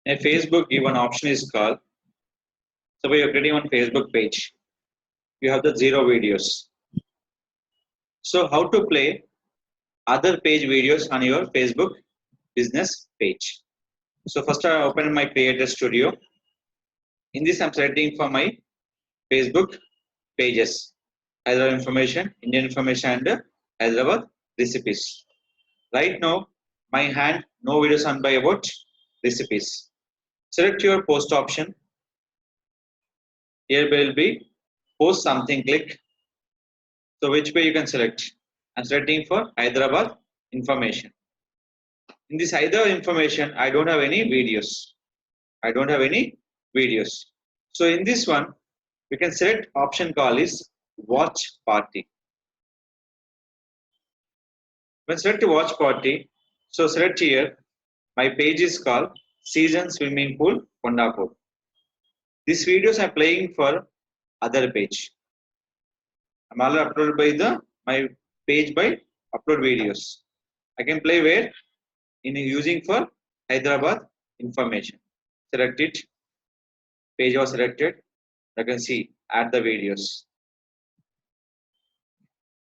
In Facebook, given option is called, so when you're creating one Facebook page, you have the 0 videos. So how to play other page videos on your Facebook business page? So first I open my Creator Studio. In this, I'm selecting for my Facebook pages, Hyderabad information, Indian information, and Hyderabad recipes. Right now, my hand, no videos on by about recipes. Select your post option. Here will be post something, click. So which way you can select? I'm selecting for Hyderabad information. In this Hyderabad information, I don't have any videos. I don't have any videos. So in this one, we can select option call is watch party. When select watch party, so select here, my page is called Season Swimming Pool Kondapur. These videos are playing for other page. I'm all uploaded by my page by upload videos. I can play where in using for Hyderabad information. Select it. Page was selected. You can see add the videos.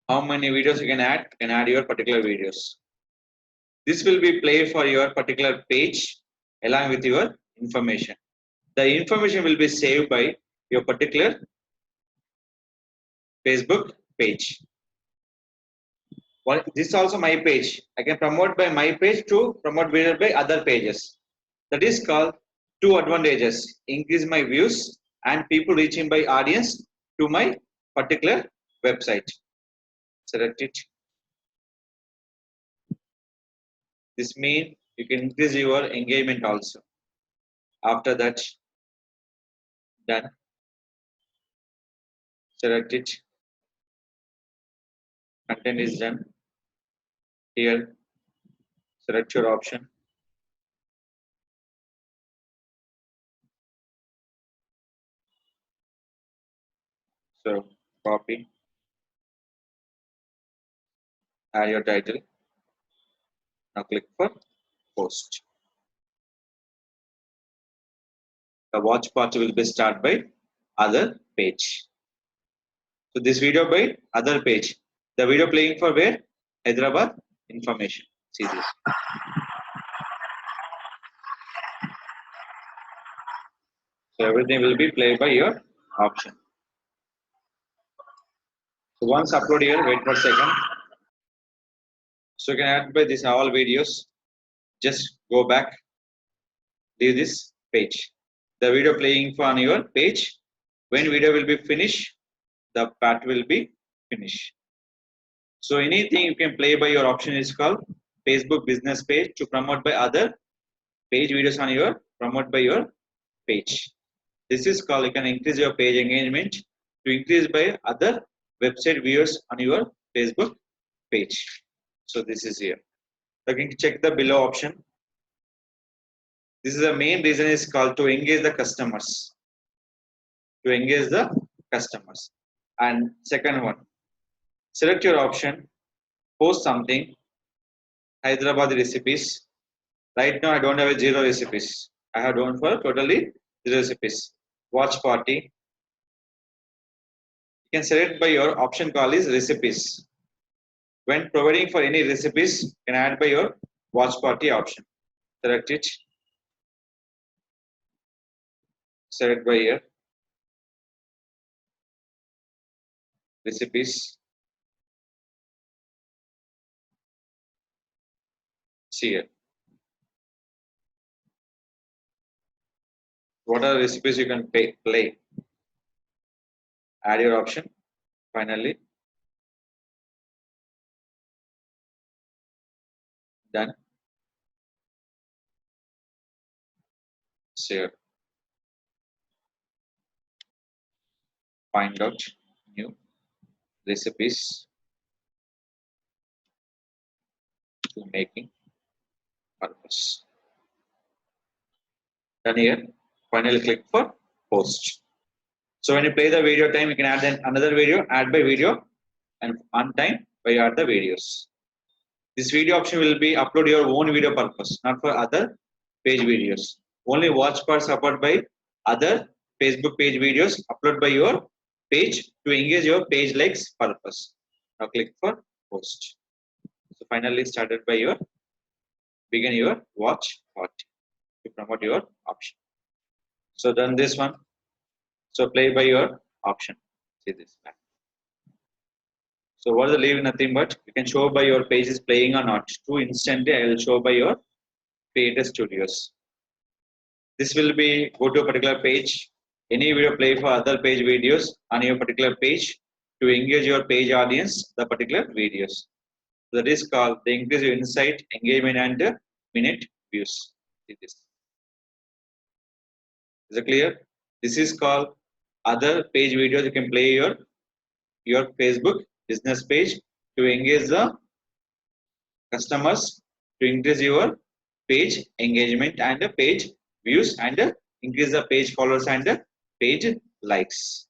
How many videos you can add? You can add your particular videos. This will be play for your particular page along with your information. The information will be saved by your particular Facebook page. Well, this is also my page. I can promote by my page to promote video by other pages. That is called two advantages. Increase my views and people reaching by audience to my particular website. Select it. This means you can increase your engagement also. After that, done. Select it. Content is done. Here, select your option. So, copy. Add your title. Now click for post. The watch party will be start by other page. So this video by other page. The video playing for where? Hyderabad information. See this. So everything will be played by your option. So once upload here, wait for a second. So you can add by this all videos. Just go back. Leave this page. The video playing for on your page. When video will be finished, the part will be finished. So anything you can play by your option is called Facebook business page to promote by other page videos on your promote by your page. This is called you can increase your page engagement to increase by other website viewers on your Facebook page. So this is here. You can check the below option. This is the main reason is called to engage the customers. To engage the customers. And second one, select your option, post something, Hyderabad recipes. Right now I don't have a 0 recipes. I have done for totally 0 recipes. Watch party. You can select by your option call is recipes. When providing for any recipes, you can add by your watch party option. Select it. Select by here. Recipes. See here. What are the recipes you can play? Add your option. Finally. Done. Save. Find out new recipes to making purpose. Done here. Finally click for post. So when you play the video time, you can add another video, add by video, and on time by add the videos. This video option will be upload your own video purpose, not for other page videos. only watch per support by other Facebook page videos upload by your page to engage your page likes purpose. Now click for post. So finally started by your begin your watch party to promote your option. So done this one. So play by your option. See this. So what is the leave nothing but you can show by your page is playing or not. To instantly I will show by your Creator Studios. This will be go to a particular page. Any video play for other page videos on your particular page to engage your page audience the particular videos. That is called the increase your insight, engagement, and minute views. See this. Is it clear? This is called other page videos. You can play your Facebook business page to engage the customers to increase your page engagement and page views and increase the page followers and page likes.